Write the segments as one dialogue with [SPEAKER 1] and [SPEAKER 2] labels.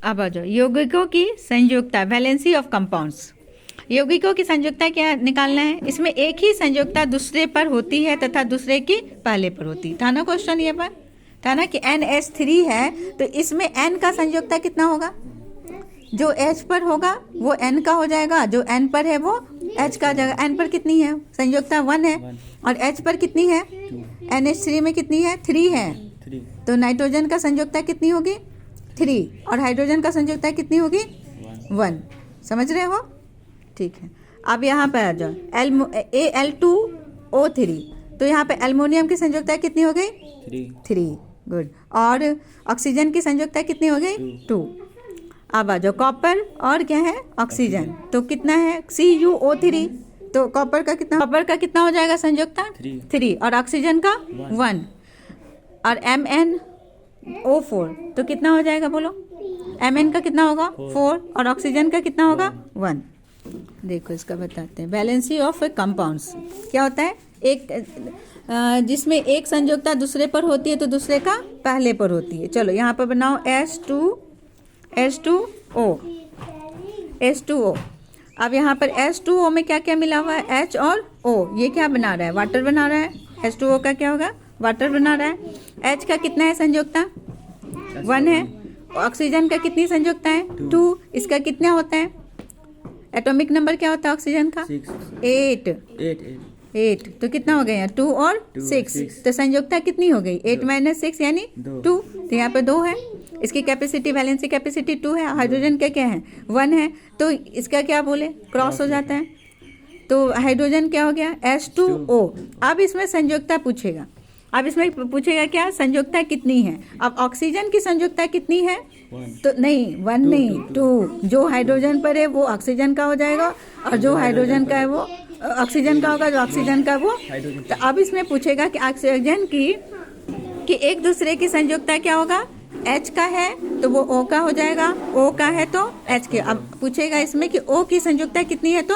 [SPEAKER 1] अब आ जाओ यौगिकों की संयुक्ता, वैलेंसी ऑफ कंपाउंड्स। यौगिकोों की संयुक्ता क्या निकालना है? इसमें एक ही संयुक्ता दूसरे पर होती है तथा दूसरे की पहले पर होती है। था ना क्वेश्चन ये पर? था ना कि NH3 है तो इसमें N का संयुक्ता कितना होगा? जो H पर होगा वो N का हो जाएगा, जो N पर है वो H का हो जाएगा। N पर कितनी है संयुक्ता? 1 है। और H पर कितनी है? NH3 में कितनी है? 3 है। तो नाइट्रोजन का संयुक्ता कितनी होगी? 3। और हाइड्रोजन का संयुक्ता कितनी होगी? 1। समझ रहे हो? ठीक है। अब यहाँ पर आ जाओ Al2O3, तो यहाँ पे एल्युमिनियम की संयुक्ता कितनी हो गई? 3। गुड। और ऑक्सीजन की संयुक्ता कितनी हो गई? 2। अब आ जाओ कॉपर और क्या है? ऑक्सीजन, तो कितना है? CuO3, तो कॉपर का कितना हो जाएगा संयुक्ता? 3। और ऑक्सीजन का 1। और MnO4, तो कितना हो जाएगा बोलो? Mn का कितना होगा? 4। और ऑक्सीजन का कितना होगा? 1। देखो इसका बताते हैं। बैलेंसी ऑफ कंपाउंड्स क्या होता है? जिसमें एक संयुक्ता दूसरे पर होती है तो दूसरे का पहले पर होती है। चलो यहाँ पर बनाओ H2O। अब यहाँ पर H2O में क्या क्या मिला हुआ है? H और O। ये क्या बना रहा है? वाटर बना रहा है। H2O का क्या होगा? वाटर बना रहा है। H का कितना है संयुक्ता? 1 है। ऑक्सीजन का कितनी संयुक्ता है? 2। इसका कितना होता है? एटॉमिक नंबर क्या होता है ऑक्सीजन का? 8। तो कितना हो गया? 2 और 6। तो संयुक्ता कितनी हो गई? 8 - 6 यानी 2। तो यहाँ पे 2 है। इसकी कैपेसिटी, वैलेंसी कैपेसिटी 2 है। हाइड्रोजन का क्या है? 1 है। तो इसका क्या बोले? क्रॉस हो जाता है। तो हाइड्रोजन क्या हो गया? H2O। अब इसमें संयुक्ता पूछेगा। अब इसमें पूछेगा क्या? संयुक्ता कितनी है? अब ऑक्सीजन की संयुक्ता कितनी है? तो नहीं 1 नहीं 2। जो हाइड्रोजन पर है वो ऑक्सीजन का हो जाएगा, और जो हाइड्रोजन का है वो ऑक्सीजन का होगा, जो ऑक्सीजन का वो। तो अब इसमें पूछेगा कि ऑक्सीजन की एक दूसरे की संयुक्ता क्या होगा? H का है तो वो O का हो जाएगा, O का है तो H के। अब पूछेगा इसमें कि O की संयुक्ता कितनी है? तो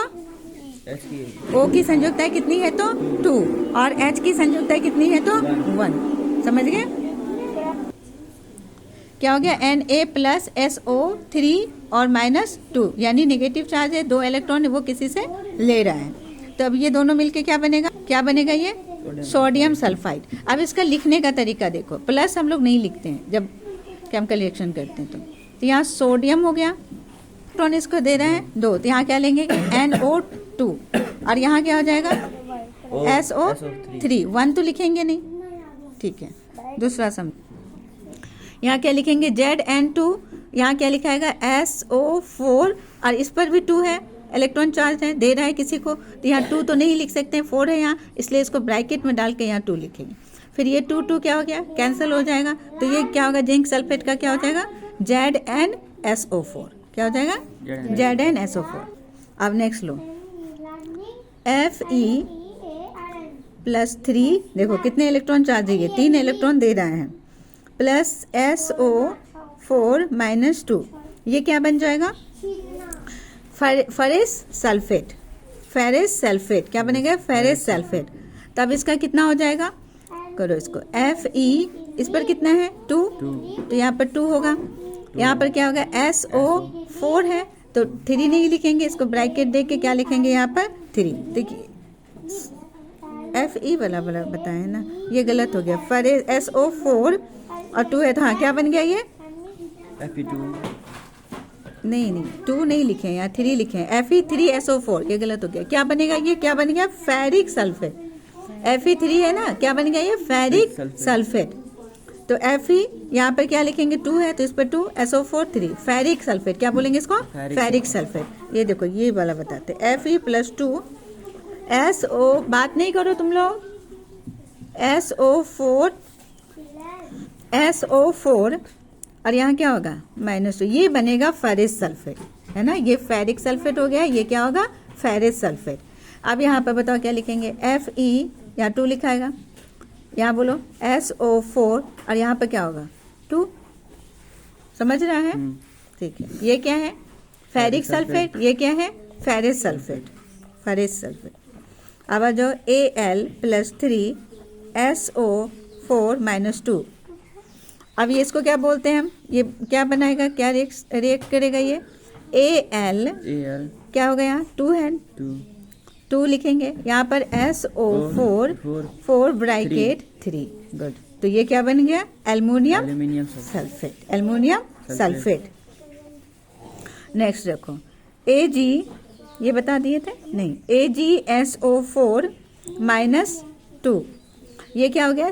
[SPEAKER 1] O की संयुक्ता कितनी है? तो 2। और H की संयुक्ता कितनी है? तो 1। समझ गए? क्या हो गया? Na+SO3 और -2, यानी नेगेटिव चार्ज है, 2 इलेक्ट्रॉन वो किसी से ले रहा है। तो अब ये दोनों मिलके क्या बनेगा? ये सोडियम सल्फाइड। अब इसका लिखने का तरीका देखो। प्लस हम लोग नहीं लिखते हैं जब केमिकल रिएक्शन करते हैं। तो यहाँ सोडियम हो गया, इलेक्ट्रॉन इसको दे रहे हैं 2, तो यहाँ क्या लेंगे? NO2। और यहाँ क्या हो जाएगा? SO3। 1 तो लिखेंगे नहीं, ठीक है। दूसरा सम यहाँ क्या लिखेंगे? ZN2। यहाँ क्या लिखाएगा? SO4। और इस पर भी 2 है, इलेक्ट्रॉन चार्ज है, दे रहा है किसी को। तो यहाँ 2 तो नहीं लिख सकते हैं, 4 है यहाँ, इसलिए इसको ब्रैकेट में डाल के यहाँ 2 लिखेंगे। फिर ये 2 क्या हो गया? कैंसिल हो जाएगा। तो ये क्या होगा? जिंक सल्फेट का क्या हो जाएगा? ZnSO4। क्या हो जाएगा? ZnSO4। अब नेक्स्ट लो Fe+3। देखो कितने इलेक्ट्रॉन चार्ज है? ये 3 इलेक्ट्रॉन दे रहा है। Plus SO4 - 2। ये क्या बन जाएगा? Ferrous sulphate. क्या बनेगा? Ferrous sulphate. तब इसका कितना हो जाएगा? करो इसको। Fe, इस पर कितना है? 2। तो यहाँ पर 2 होगा। यहाँ पर क्या होगा? SO4 है तो 3 नहीं लिखेंगे, इसको ब्रैकेट दे के क्या लिखेंगे? यहाँ पर 3। देखिए Fe वाला बताया ना, ये गलत हो गया। फेरस SO4 और 2 है तो हाँ क्या बन गया? ये Fe2। नहीं 2 नहीं लिखे यहाँ, 3 लिखे हैं। Fe3SO4, ये गलत हो गया। क्या बनेगा? ये क्या बन गया? Ferric sulphate. Fe3 है ना, क्या बन गया? ये फेरिक सल्फेट। तो Fe यहाँ पर क्या लिखेंगे? 2 है तो इस पर 2, SO4 3। फेरिक सल्फेट क्या बोलेंगे इसको? Ferric sulphate. ये देखो ये वाला बताते। Fe+2 SO, बात नहीं करो तुम लोग। SO4 और यहाँ क्या होगा? -2। ये बनेगा फेरस सल्फेट, है ना। ये फेरिक सल्फेट हो गया। ये क्या होगा? Ferrous sulphate. अब यहाँ पर बताओ क्या लिखेंगे? Fe, यहाँ 2 लिखाएगा। यहाँ बोलो SO4 और यहाँ पर क्या होगा? 2। समझ रहा है? ठीक है। ये क्या है? Ferric sulphate. ये क्या है? Ferrous sulphate. अब आ जाओ Al+3 SO4 - 2। अब ये इसको क्या बोलते हैं हम, ये क्या बनाएगा, क्या रिएक्ट करेगा ये, AL क्या होगा यहाँ 2 है, 2 लिखेंगे यहाँ पर, SO4 4 ब्रैकेट 3, गुड। तो ये क्या बन गया, aluminium sulphate, aluminium sulphate. Next देखो Ag, ये बता दिए थे नहीं, AgSO4 -2, ये क्या हो गया,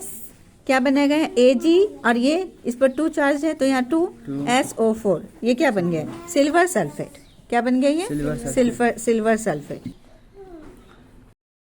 [SPEAKER 1] क्या बनेगा Ag, और ये इस पर 2 चार्ज है तो यहाँ 2 SO4, ये क्या बन गया, सिल्वर सल्फेट। क्या बन गया ये, सिल्वर सल्फेट।